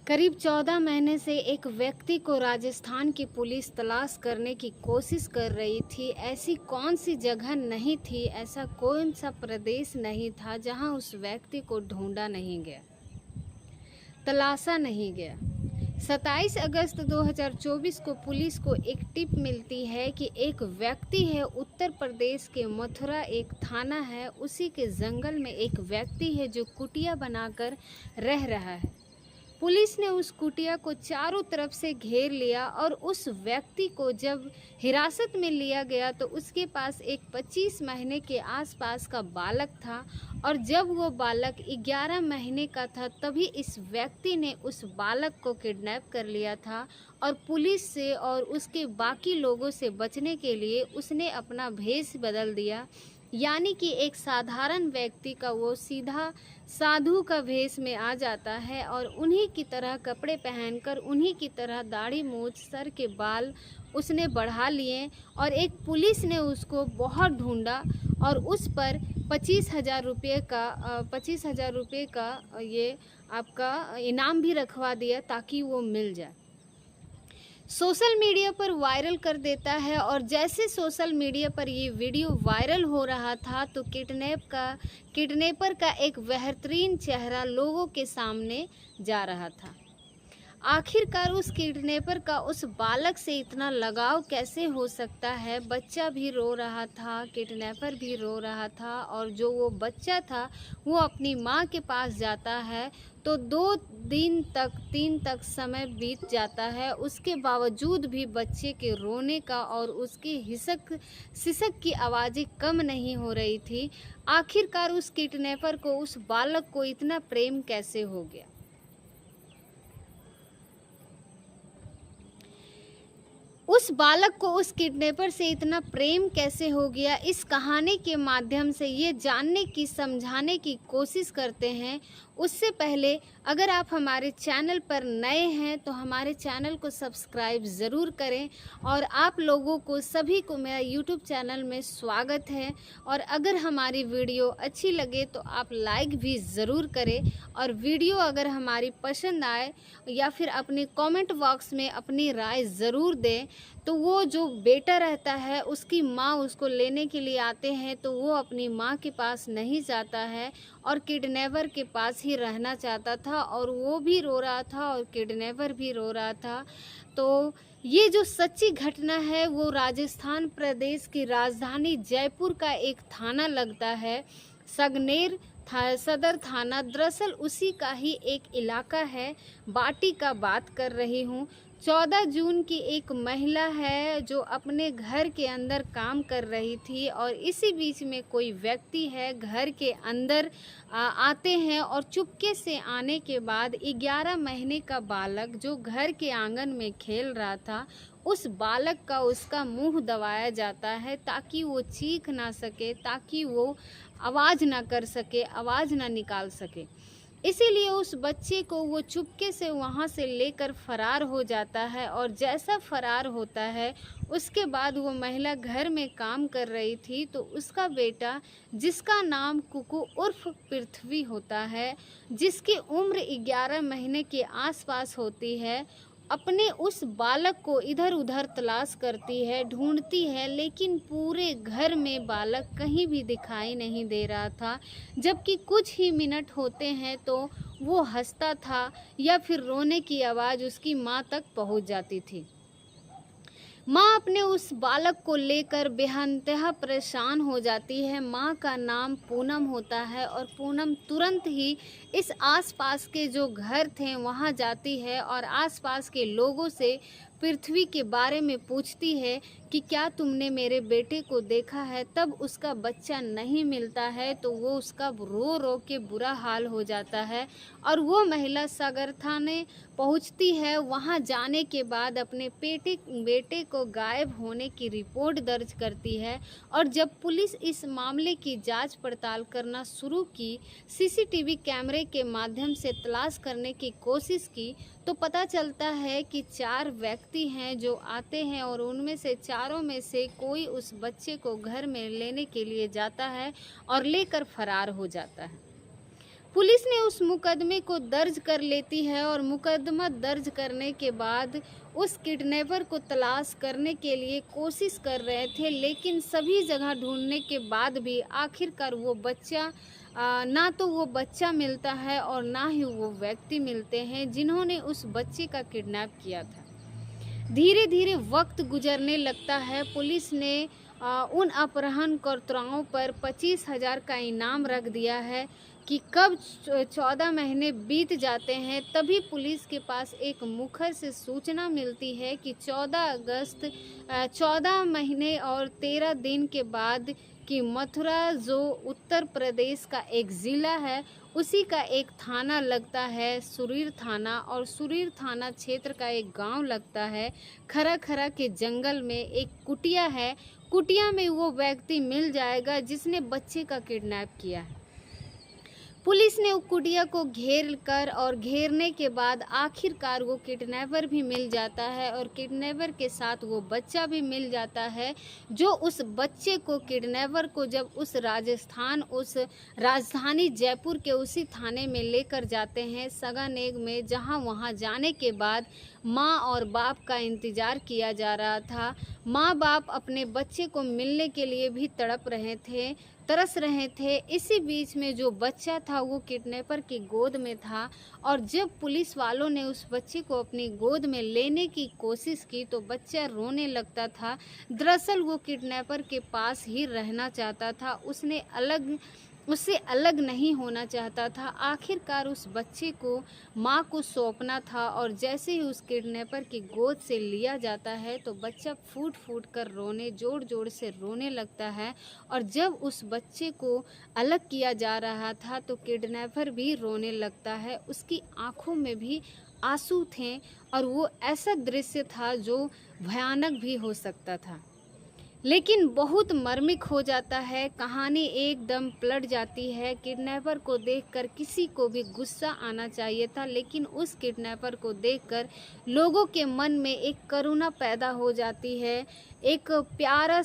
करीब 14 महीने से एक व्यक्ति को राजस्थान की पुलिस तलाश करने की कोशिश कर रही थी। ऐसी कौन सी जगह नहीं थी, ऐसा कौन सा प्रदेश नहीं था जहां उस व्यक्ति को ढूंढा नहीं गया, तलाशा नहीं गया। 27 अगस्त 2024 को पुलिस को एक टिप मिलती है कि एक व्यक्ति है, उत्तर प्रदेश के मथुरा एक थाना है, उसी के जंगल में एक व्यक्ति है जो कुटिया बनाकर रह रहा है। पुलिस ने उस कुटिया को चारों तरफ से घेर लिया और उस व्यक्ति को जब हिरासत में लिया गया तो उसके पास एक 25 महीने के आसपास का बालक था और जब वो बालक 11 महीने का था तभी इस व्यक्ति ने उस बालक को किडनैप कर लिया था और पुलिस से और उसके बाकी लोगों से बचने के लिए उसने अपना भेष बदल दिया। यानी कि एक साधारण व्यक्ति का वो सीधा साधु का भेष में आ जाता है और उन्हीं की तरह कपड़े पहनकर, उन्हीं की तरह दाढ़ी मूछ, सर के बाल उसने बढ़ा लिए और एक पुलिस ने उसको बहुत ढूंढा और उस पर 25,000 रुपये का ये आपका इनाम भी रखवा दिया ताकि वो मिल जाए। सोशल मीडिया पर वायरल कर देता है और जैसे सोशल मीडिया पर ये वीडियो वायरल हो रहा था तो किडनैपर का एक बेहतरीन चेहरा लोगों के सामने जा रहा था। आखिरकार उस किडनैपर का उस बालक से इतना लगाव कैसे हो सकता है? बच्चा भी रो रहा था, किडनैपर भी रो रहा था और जो वो बच्चा था वो अपनी माँ के पास जाता है तो 2 दिन तक 3 तक समय बीत जाता है। उसके बावजूद भी बच्चे के रोने का और उसकी सिसक की आवाज़ें कम नहीं हो रही थी। आखिरकार उस किडनैपर को, उस बालक को इतना प्रेम कैसे हो गया? उस बालक को उस किडनैपर से इतना प्रेम कैसे हो गया? इस कहानी के माध्यम से ये जानने की, समझाने की कोशिश करते हैं। उससे पहले अगर आप हमारे चैनल पर नए हैं तो हमारे चैनल को सब्सक्राइब ज़रूर करें और आप लोगों को सभी को मेरा यूट्यूब चैनल में स्वागत है। और अगर हमारी वीडियो अच्छी लगे तो आप लाइक भी ज़रूर करें और वीडियो अगर हमारी पसंद आए या फिर अपने कमेंट बॉक्स में अपनी राय ज़रूर दें। तो वो जो बेटा रहता है उसकी माँ उसको लेने के लिए आते हैं तो वो अपनी माँ के पास नहीं जाता है और किडनैपर के पास ही रहना चाहता था और वो भी रो रहा था और किडनैपर भी रो रहा था। तो ये जो सच्ची घटना है वो राजस्थान प्रदेश की राजधानी जयपुर का एक थाना लगता है, संगनेर सदर थाना। दरअसल उसी का ही एक इलाका है, बाटी का बात कर रही हूँ। 14 जून की एक महिला है जो अपने घर के अंदर काम कर रही थी और इसी बीच में कोई व्यक्ति है घर के अंदर आते हैं और चुपके से आने के बाद 11 महीने का बालक जो घर के आंगन में खेल रहा था, उस बालक का उसका मुंह दबाया जाता है ताकि वो चीख ना सके, ताकि वो आवाज़ ना कर सके, आवाज़ ना निकाल सके। इसीलिए उस बच्चे को वो चुपके से वहाँ से लेकर फरार हो जाता है और जैसा फरार होता है उसके बाद वो महिला घर में काम कर रही थी तो उसका बेटा, जिसका नाम कुकू उर्फ पृथ्वी होता है, जिसकी उम्र 11 महीने के आसपास होती है, अपने उस बालक को इधर उधर तलाश करती है, ढूंढती है, लेकिन पूरे घर में बालक कहीं भी दिखाई नहीं दे रहा था। जबकि कुछ ही मिनट होते हैं तो वो हंसता था या फिर रोने की आवाज़ उसकी माँ तक पहुँच जाती थी। माँ अपने उस बालक को लेकर बेइंतहा परेशान हो जाती है। माँ का नाम पूनम होता है और पूनम तुरंत ही इस आसपास के जो घर थे वहाँ जाती है और आसपास के लोगों से पृथ्वी के बारे में पूछती है कि क्या तुमने मेरे बेटे को देखा है। तब उसका बच्चा नहीं मिलता है तो वो उसका रो रो के बुरा हाल हो जाता है और वो महिला सागर थाने पहुंचती है। वहां जाने के बाद अपने बेटे को गायब होने की रिपोर्ट दर्ज करती है और जब पुलिस इस मामले की जांच पड़ताल करना शुरू की, सीसीटीवी कैमरे के माध्यम से तलाश करने की कोशिश की तो पता चलता है कि 4 व्यक्ति हैं जो आते हैं और उनमें से चारों में से कोई उस बच्चे को घर में लेने के लिए जाता है और लेकर फरार हो जाता है। पुलिस ने उस मुकदमे को दर्ज कर लेती है और मुकदमा दर्ज करने के बाद उस किडनैपर को तलाश करने के लिए कोशिश कर रहे थे, लेकिन सभी जगह ढूंढने के बाद भी आखिरकार वो बच्चा ना तो वो बच्चा मिलता है और ना ही वो व्यक्ति मिलते हैं जिन्होंने उस बच्चे का किडनैप किया था। धीरे धीरे वक्त गुजरने लगता है। पुलिस ने उन अपहरणकर्ताओं पर 25,000 का इनाम रख दिया है कि कब 14 महीने बीत जाते हैं तभी पुलिस के पास एक मुखर से सूचना मिलती है कि 14 महीने और 13 दिन के बाद कि मथुरा जो उत्तर प्रदेश का एक ज़िला है उसी का एक थाना लगता है सुरीर थाना, और सुरीर थाना क्षेत्र का एक गांव लगता है। खरा खरा के जंगल में एक कुटिया है। कुटिया में वो व्यक्ति मिल जाएगा जिसने बच्चे का किडनैप किया है। पुलिस ने कुटिया को घेर कर और घेरने के बाद आखिरकार वो किडनैपर भी मिल जाता है और किडनैपर के साथ वो बच्चा भी मिल जाता है, जो उस बच्चे को किडनैपर को जब उस राजधानी जयपुर के उसी थाने में लेकर जाते हैं सगानेग में, जहां वहां जाने के बाद माँ और बाप का इंतज़ार किया जा रहा था। माँ बाप अपने बच्चे को मिलने के लिए भी तरस रहे थे। इसी बीच में जो बच्चा था वो किडनैपर की गोद में था, और जब पुलिस वालों ने उस बच्चे को अपनी गोद में लेने की कोशिश की तो बच्चा रोने लगता था। दरअसल वो किडनैपर के पास ही रहना चाहता था, उससे अलग नहीं होना चाहता था। आखिरकार उस बच्चे को माँ को सौंपना था, और जैसे ही उस किडनैपर की गोद से लिया जाता है तो बच्चा फूट फूट कर जोर जोर से रोने लगता है। और जब उस बच्चे को अलग किया जा रहा था तो किडनैपर भी रोने लगता है। उसकी आंखों में भी आंसू थे और वो ऐसा दृश्य था जो भयानक भी हो सकता था, लेकिन बहुत मार्मिक हो जाता है। कहानी एकदम पलट जाती है। किडनैपर को देखकर किसी को भी गुस्सा आना चाहिए था, लेकिन उस किडनैपर को देखकर लोगों के मन में एक करुणा पैदा हो जाती है, एक प्यारा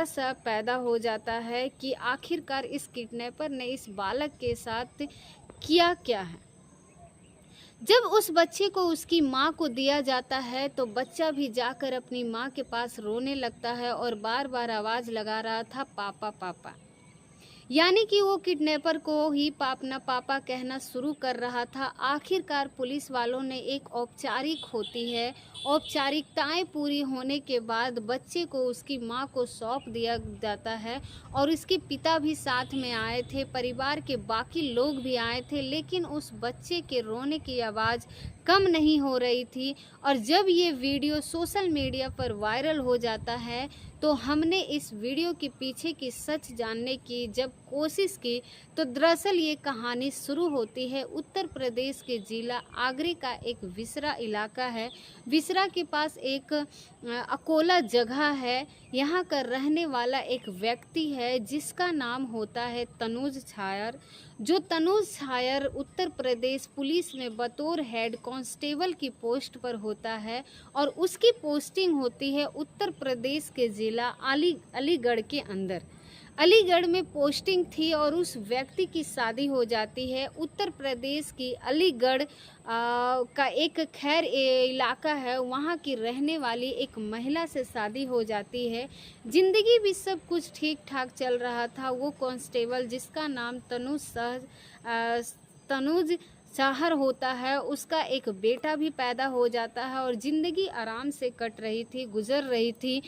सा पैदा हो जाता है कि आखिरकार इस किडनैपर ने इस बालक के साथ किया क्या है। जब उस बच्चे को उसकी माँ को दिया जाता है तो बच्चा भी जाकर अपनी माँ के पास रोने लगता है और बार बार आवाज़ लगा रहा था, पापा पापा। यानी कि वो किडनैपर को ही अपना पापा कहना शुरू कर रहा था। आखिरकार पुलिस वालों ने एक औपचारिकताएं पूरी होने के बाद बच्चे को उसकी माँ को सौंप दिया जाता है, और उसके पिता भी साथ में आए थे, परिवार के बाकी लोग भी आए थे, लेकिन उस बच्चे के रोने की आवाज़ कम नहीं हो रही थी। और जब ये वीडियो सोशल मीडिया पर वायरल हो जाता है तो हमने इस वीडियो के पीछे की सच जानने की जब कोशिश की तो दरअसल ये कहानी शुरू होती है उत्तर प्रदेश के जिला आगरे का एक विसरा इलाका है। विसरा के पास एक अकोला जगह है। यहाँ का रहने वाला एक व्यक्ति है जिसका नाम होता है तनुज छायर। जो तनुज छायर उत्तर प्रदेश पुलिस में बतौर हेड कांस्टेबल की पोस्ट पर होता है, और उसकी पोस्टिंग होती है उत्तर प्रदेश के ज़िला अलीगढ़ के अंदर। अलीगढ़ में पोस्टिंग थी और उस व्यक्ति की शादी हो जाती है। उत्तर प्रदेश की अलीगढ़ का एक खैर इलाका है, वहाँ की रहने वाली एक महिला से शादी हो जाती है। ज़िंदगी भी सब कुछ ठीक ठाक चल रहा था। वो कांस्टेबल जिसका नाम तनुज चाहर होता है, उसका एक बेटा भी पैदा हो जाता है और ज़िंदगी आराम से गुजर रही थी।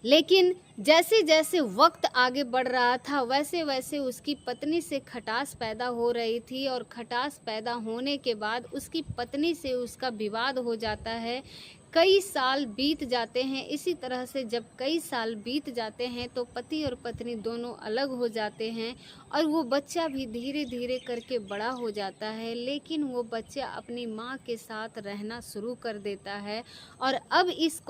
लेकिन जैसे जैसे वक्त आगे बढ़ रहा था वैसे वैसे उसकी पत्नी से खटास पैदा हो रही थी, और खटास पैदा होने के बाद उसकी पत्नी से उसका विवाद हो जाता है। कई साल बीत जाते हैं। इसी तरह से जब कई साल बीत जाते हैं तो पति और पत्नी दोनों अलग हो जाते हैं, और वो बच्चा भी धीरे धीरे करके बड़ा हो जाता है। लेकिन वो बच्चा अपनी माँ के साथ रहना शुरू कर देता है, और अब इस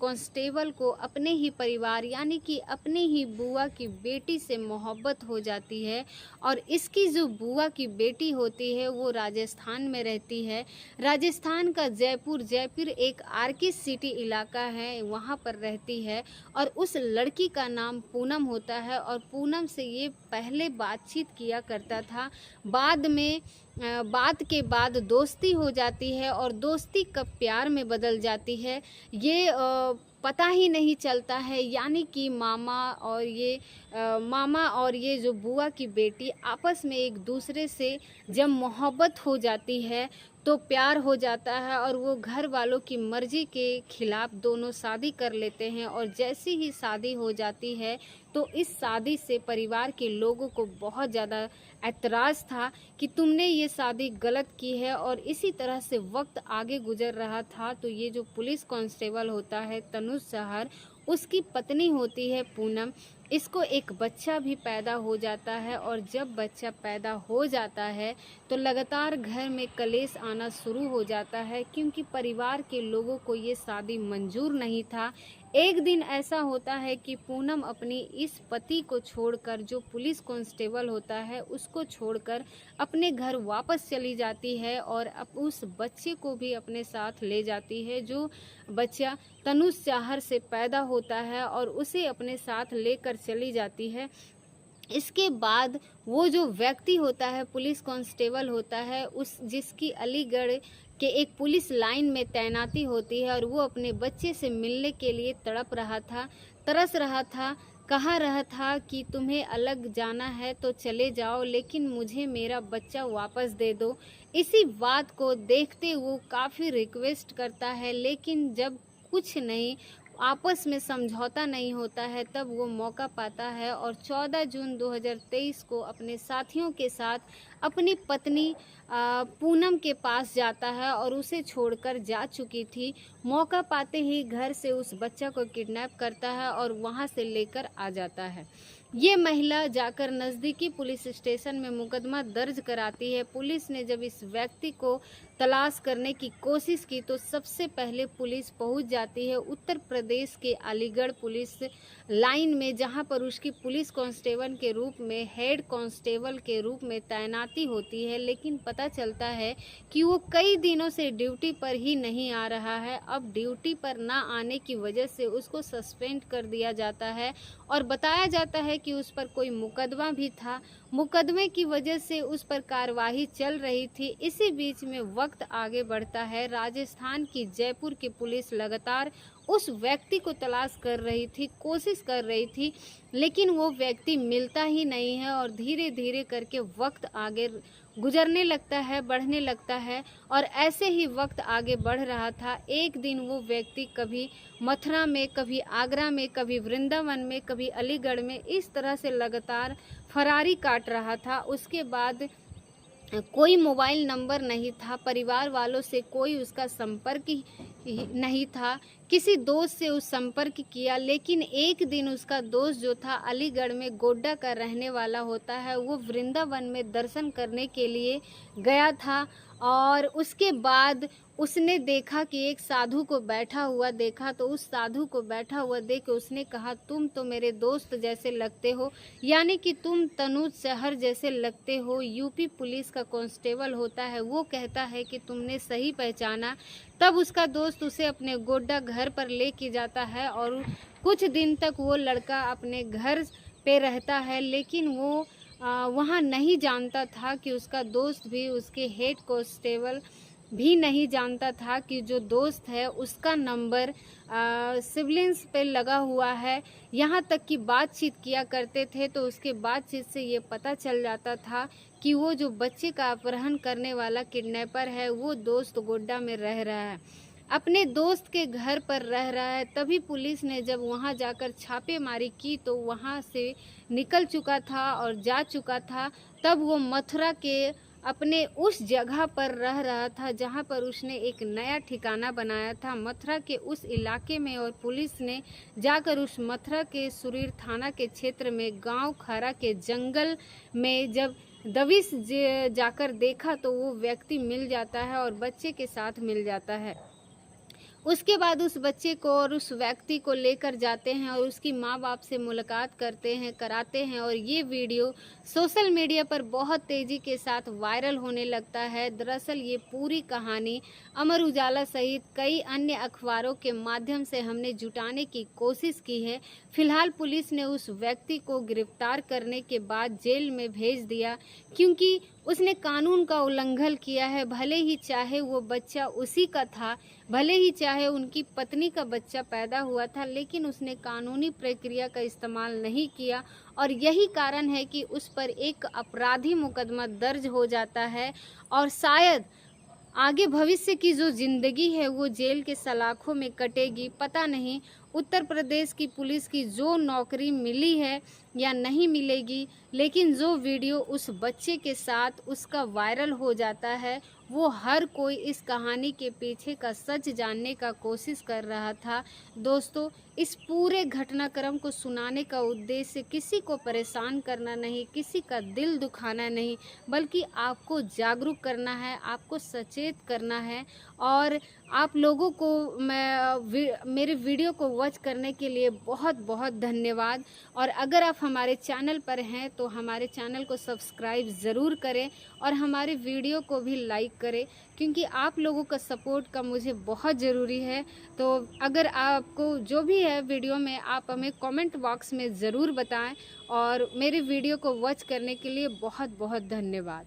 कांस्टेबल को अपने ही परिवार यानी कि अपने ही बुआ की बेटी से मोहब्बत हो जाती है। और इसकी जो बुआ की बेटी होती है वो राजस्थान में रहती है। राजस्थान का जयपुर एक आरके सिटी इलाका है वहाँ पर रहती है और उस लड़की का नाम पूनम होता है और पूनम से ये पहले बातचीत किया करता था। बाद में बात के बाद दोस्ती हो जाती है और दोस्ती कब प्यार में बदल जाती है ये पता ही नहीं चलता है। यानी कि मामा और ये जो बुआ की बेटी आपस में एक दूसरे से जब मोहब्बत हो जाती है तो प्यार हो जाता है और वो घर वालों की मर्ज़ी के खिलाफ़ दोनों शादी कर लेते हैं। और जैसी ही शादी हो जाती है तो इस शादी से परिवार के लोगों को बहुत ज़्यादा ऐतराज़ था कि तुमने ये शादी गलत की है। और इसी तरह से वक्त आगे गुजर रहा था तो ये जो पुलिस कांस्टेबल होता है तनुज सहर, उसकी पत्नी होती है पूनम, इसको एक बच्चा भी पैदा हो जाता है। और जब बच्चा पैदा हो जाता है तो लगातार घर में कलेश आना शुरू हो जाता है क्योंकि परिवार के लोगों को ये शादी मंजूर नहीं था। एक दिन ऐसा होता है कि पूनम अपनी इस पति को छोड़कर, जो पुलिस कांस्टेबल होता है, उसको छोड़कर अपने घर वापस चली जाती है और उस बच्चे को भी अपने साथ ले जाती है, जो बच्चा तनुज सहर से पैदा होता है और उसे अपने साथ लेकर चली जाती है। इसके बाद वो जो व्यक्ति होता है, पुलिस कांस्टेबल होता है, जिसकी अलीगढ़ के एक पुलिस लाइन में तैनाती होती है और वो अपने बच्चे से मिलने के लिए तड़प रहा था, तरस रहा था, कहा रहा था कि तुम्हें अलग जाना है तो चले जाओ लेकिन मुझे मेरा बच्चा वापस दे दो। इसी बात को देखते वो काफ़ी रिक्वेस्ट करता है लेकिन जब कुछ नहीं, आपस में समझौता नहीं होता है, तब वो मौका पाता है और 14 जून 2023 को अपने साथियों के साथ अपनी पत्नी पूनम के पास जाता है और उसे छोड़कर जा चुकी थी। मौका पाते ही घर से उस बच्चा को किडनैप करता है और वहां से लेकर आ जाता है। ये महिला जाकर नज़दीकी पुलिस स्टेशन में मुकदमा दर्ज कराती है। पुलिस ने जब इस व्यक्ति को तलाश करने की कोशिश की तो सबसे पहले पुलिस पहुंच जाती है उत्तर प्रदेश के अलीगढ़ पुलिस लाइन में, जहां पर उसकी पुलिस कांस्टेबल के रूप में, हेड कांस्टेबल के रूप में तैनाती होती है। लेकिन पता चलता है कि वो कई दिनों से ड्यूटी पर ही नहीं आ रहा है। अब ड्यूटी पर ना आने की वजह से उसको सस्पेंड कर दिया जाता है और बताया जाता है कि उस पर कोई मुकदमा भी था, मुकदमे की वजह से उस पर कार्रवाई चल रही थी। इसी बीच में वक्त आगे बढ़ता है। राजस्थान की जयपुर की पुलिस लगातार उस व्यक्ति को तलाश कर रही थी, कोशिश कर रही थी, लेकिन वो व्यक्ति मिलता ही नहीं है और धीरे धीरे करके वक्त आगे गुजरने लगता है, बढ़ने लगता है। और ऐसे ही वक्त आगे बढ़ रहा था। एक दिन वो व्यक्ति कभी मथुरा में, कभी आगरा में, कभी वृंदावन में, कभी अलीगढ़ में, इस तरह से लगातार फरारी काट रहा था। उसके बाद कोई मोबाइल नंबर नहीं था, परिवार वालों से कोई उसका संपर्क ही नहीं था। किसी दोस्त से उस संपर्क किया, लेकिन एक दिन उसका दोस्त जो था अलीगढ़ में गोड्डा का रहने वाला होता है, वो वृंदावन में दर्शन करने के लिए गया था और उसके बाद उसने देखा कि एक साधु को बैठा हुआ देखा, तो उस साधु को बैठा हुआ देख के उसने कहा, तुम तो मेरे दोस्त जैसे लगते हो, यानी कि तुम तनुज सहर जैसे लगते हो। यूपी पुलिस का कांस्टेबल होता है, वो कहता है कि तुमने सही पहचाना। तब उसका दोस्त उसे अपने गोड्डा घर पर लेके जाता है और कुछ दिन तक वो लड़का अपने घर पे रहता है, लेकिन वो वहाँ नहीं जानता था कि उसका दोस्त भी, उसके हेड कांस्टेबल भी नहीं जानता था कि जो दोस्त है उसका नंबर सिबलिंग्स पे लगा हुआ है। यहाँ तक कि बातचीत किया करते थे तो उसके बातचीत से ये पता चल जाता था कि वो जो बच्चे का अपहरण करने वाला किडनैपर है वो दोस्त गोड्डा में रह रहा है, अपने दोस्त के घर पर रह रहा है। तभी पुलिस ने जब वहां जाकर छापेमारी की तो वहां से निकल चुका था और जा चुका था। तब वो मथुरा के अपने उस जगह पर रह रहा था जहां पर उसने एक नया ठिकाना बनाया था, मथुरा के उस इलाके में। और पुलिस ने जाकर उस मथुरा के सुरीर थाना के क्षेत्र में गांव खारा के जंगल में जब दबिश जाकर देखा तो वो व्यक्ति मिल जाता है और बच्चे के साथ मिल जाता है। उसके बाद उस बच्चे को और उस व्यक्ति को लेकर जाते हैं और उसकी माँ-बाप से मुलाकात करते हैं, कराते हैं और ये वीडियो सोशल मीडिया पर बहुत तेज़ी के साथ वायरल होने लगता है। दरअसल ये पूरी कहानी अमर उजाला सहित कई अन्य अखबारों के माध्यम से हमने जुटाने की कोशिश की है। फिलहाल पुलिस ने उस व्यक्ति को गिरफ्तार करने के बाद जेल में भेज दिया, क्योंकि उसने कानून का उल्लंघन किया है। भले ही चाहे वो बच्चा उसी का था, भले ही चाहे उनकी पत्नी का बच्चा पैदा हुआ था, लेकिन उसने कानूनी प्रक्रिया का इस्तेमाल नहीं किया और यही कारण है कि उस पर एक आपराधिक मुकदमा दर्ज हो जाता है और शायद आगे भविष्य की जो ज़िंदगी है वो जेल के सलाखों में कटेगी। पता नहीं उत्तर प्रदेश की पुलिस की जो नौकरी मिली है या नहीं मिलेगी, लेकिन जो वीडियो उस बच्चे के साथ उसका वायरल हो जाता है, वो हर कोई इस कहानी के पीछे का सच जानने का कोशिश कर रहा था। दोस्तों, इस पूरे घटनाक्रम को सुनाने का उद्देश्य किसी को परेशान करना नहीं, किसी का दिल दुखाना नहीं, बल्कि आपको जागरूक करना है, आपको सचेत करना है। और आप लोगों को मेरे वीडियो को वॉच करने के लिए बहुत बहुत धन्यवाद। और अगर आप हमारे चैनल पर हैं तो हमारे चैनल को सब्सक्राइब ज़रूर करें और हमारे वीडियो को भी लाइक करें, क्योंकि आप लोगों का सपोर्ट का मुझे बहुत ज़रूरी है। तो अगर आपको जो भी है वीडियो में, आप हमें कमेंट बॉक्स में ज़रूर बताएं और मेरे वीडियो को वॉच करने के लिए बहुत बहुत धन्यवाद।